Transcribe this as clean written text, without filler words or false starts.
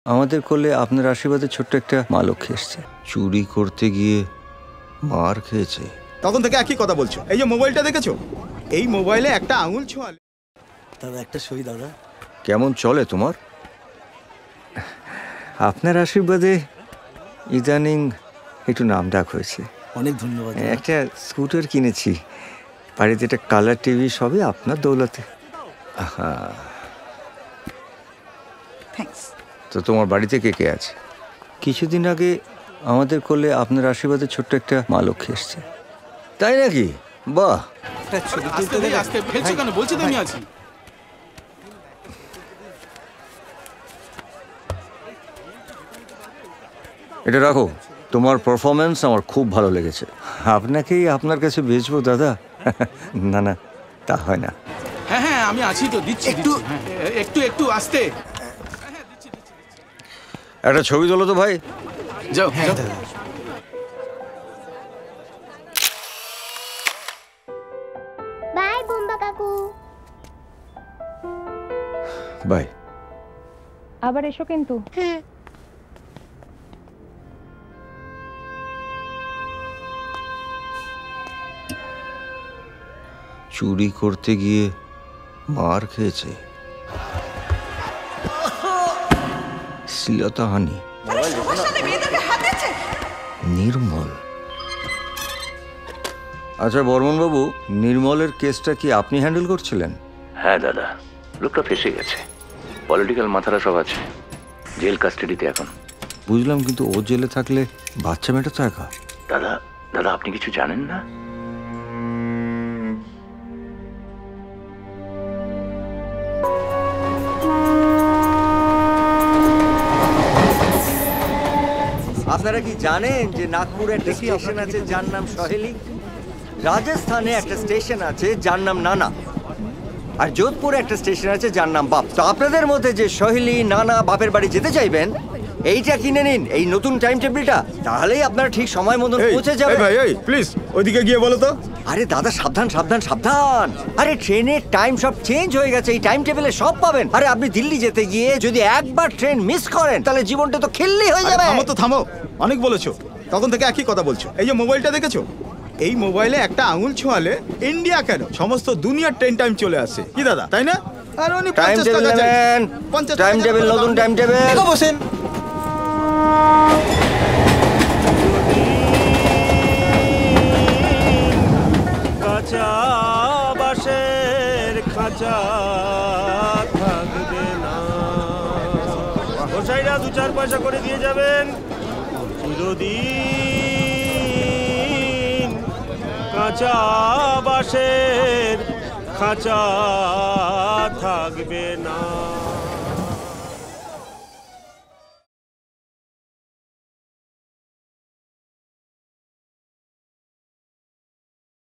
আমাদের কোলে আপনার আশীর্বাদে ছোট্ট একটা মা লক্ষ্মী এসছে। চুরি করতে গিয়ে মার খেয়েছে। তখন থেকে একই কথা বলছো। এই যে মোবাইলটা দেখেছো, এই মোবাইলে একটা আঙুল ছোঁয়ালে। দাদা একটা সই দাদা। কেমন চলে তোমার? আপনার আশীর্বাদে ইদানিং একটু নাম ডাক হয়েছে। অনেক ধন্যবাদ। একটা স্কুটার কিনেছি, বাড়িতে একটা কালার টিভি, সবই আপনার দৌলতে। তো তোমার বাড়িতে কে কে আছে? কিছুদিন আগে আমাদের কোলে আপনার আশীর্বাদে ছোট্ট একটা মা লক্ষ্মী এসছে। তাই নাকি? বাহ। এটা রাখো, তোমার পারফরমেন্স আমার খুব ভালো লেগেছে। আপনাকেই আপনার কাছে বেচবো দাদা। না না, তা হয় না। হ্যাঁ হ্যাঁ আমি আছি তো, দিচ্ছি একটু একটু একটু আসতে। একটা ছবি তোলো তো ভাই। যাও। বাই বুম্বা কাকু। বাই। আবার এসো কিন্তু। চুরি করতে গিয়ে মার খেয়েছে, শ্লীলতাহানি। নির্মল। আচ্ছা বর্মন বাবু, নির্মলের কেসটা কি আপনি হ্যান্ডেল করছিলেন? হ্যাঁ দাদা, লোকটা ফেসে গেছে। পলিটিক্যাল মাথারা সব আছে, জেল কাস্টাডিতে এখন। বুঝলাম, কিন্তু ও জেলে থাকলে বাচ্চা মেয়েটা তো একা। দাদা দাদা আপনি কিছু জানেন না? আপনারা কি জানেন যে নাগপুরে একটা স্টেশন আছে যার নাম সহেলি, রাজস্থানে একটা স্টেশন আছে যার নাম নানা, আর যোধপুরে একটা স্টেশন আছে যার নাম বাপ। তো আপনাদের মধ্যে যে সহেলি, নানা, বাপের বাড়ি যেতে চাইবেন, এইটা কিনে নিন, এই নতুন টাইম টেবিলটা, তাহলেই আপনারা ঠিক সময় মতো পৌঁছে যাবেন। ভাই এই প্লিজ ওইদিকে গিয়ে বলো তো। আরে দাদা সাবধান সাবধান সাবধান। আরে ট্রেনের টাইম সব চেঞ্জ হয়ে গেছে, এই টাইম টেবিলে সব পাবেন। আরে আপনি দিল্লি যেতে গিয়ে যদি একবার ট্রেন মিস করেন, তাহলে জীবনটা তো খিল্লি হয়ে যাবে। থামো তো থামো, অনেক বলেছো। তখন থেকে একই কথা বলছো। এই যে মোবাইলটা দেখেছো, এই মোবাইলে একটা আঙুল ছোঁয়ালে ইন্ডিয়া কেন সমস্ত দুনিয়ার ট্রেন টাইম চলে আসে। কি দাদা, তাই না? আর উনি টাইম টেবিল নেবেন, টাইম টেবিল, নতুন টাইম টেবিল। দেখো বসেন। কাঁচা বাঁশের খাঁচা থাকবে না। গোসাইরা 2-4 পয়সা করে দিয়ে যাবেন। চিরদিন কাঁচা বাঁশের খাঁচা থাকবে না।